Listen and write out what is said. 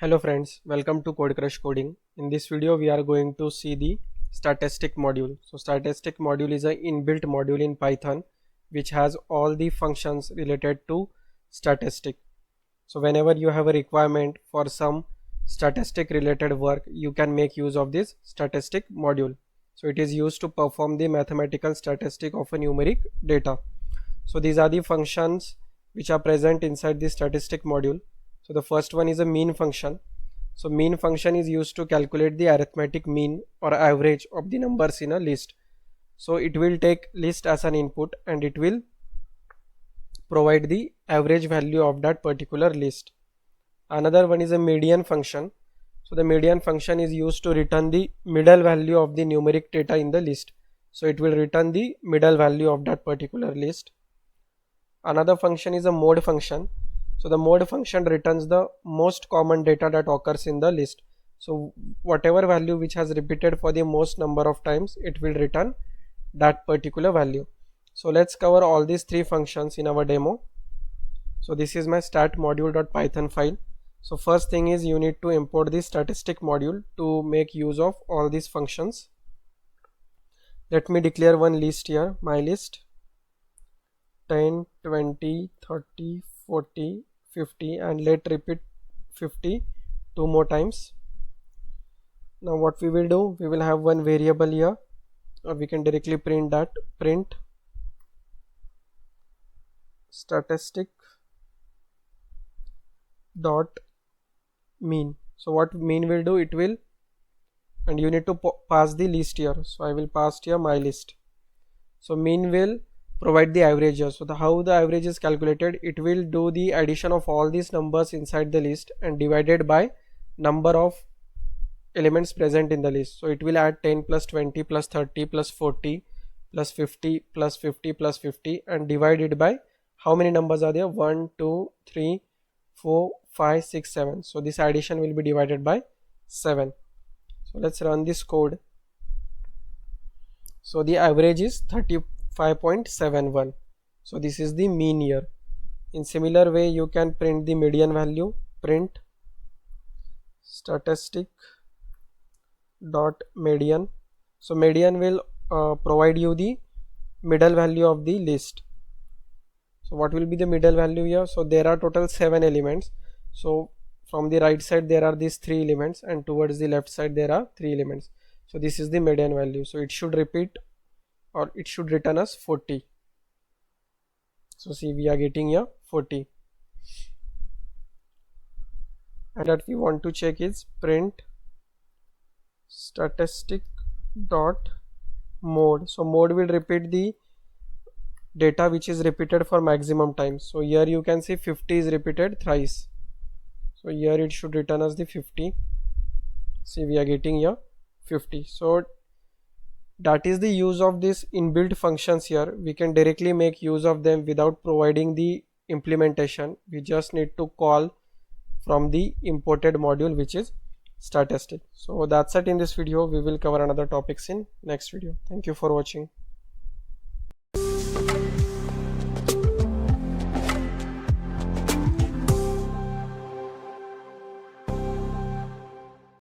Hello friends, welcome to Code Crush Coding. In this video we are going to see the statistic module. So statistic module is an inbuilt module in Python which has all the functions related to statistic. So whenever you have a requirement for some statistic related work, you can make use of this statistic module. So it is used to perform the mathematical statistic of a numeric data. So these are the functions which are present inside the statistic module. So the first one is a mean function. So mean function is used to calculate the arithmetic mean or average of the numbers in a list. So it will take list as an input and it will provide the average value of that particular list. Another one is a median function. So the median function is used to return the middle value of the numeric data in the list. So it will return the middle value of that particular list. Another function is a mode function. So the mode function returns the most common data that occurs in the list. So whatever value which has repeated for the most number of times, it will return that particular value. So let's cover all these three functions in our demo. So this is my stat module.python file. So first thing is you need to import the statistic module to make use of all these functions. Let me declare one list here, my list 10, 20, 30, 40, 50, and let repeat 50 two more times. Now what we will do, we will have one variable here, or we can directly print that, print statistic dot mean. So what mean will do, it will, and you need to pass the list here. So I will pass here my list. So mean will provide the average here. So how the average is calculated, it will do the addition of all these numbers inside the list and divided by number of elements present in the list. So it will add 10 plus 20 plus 30 plus 40 plus 50 plus 50 plus 50 and divide it by how many numbers are there, 1, 2, 3, 4, 5, 6, 7. So this addition will be divided by 7. So let's run this code. So the average is 35.71. So this is the mean here. In similar way you can print the median value, print statistic dot median. So median will provide you the middle value of the list. So what will be the middle value here? So there are total 7 elements. So from the right side there are these 3 elements and towards the left side there are 3 elements. So this is the median value. So it should repeat, or it should return us 40. So see, we are getting here 40. And that we want to check is print statistic dot mode. So mode will repeat the data which is repeated for maximum time. So here you can see 50 is repeated thrice. So here it should return us the 50. See, we are getting here 50. So that is the use of this inbuilt functions here. We can directly make use of them without providing the implementation. We just need to call from the imported module which is statistic. So that's it in this video. We will cover another topics in next video. Thank you for watching.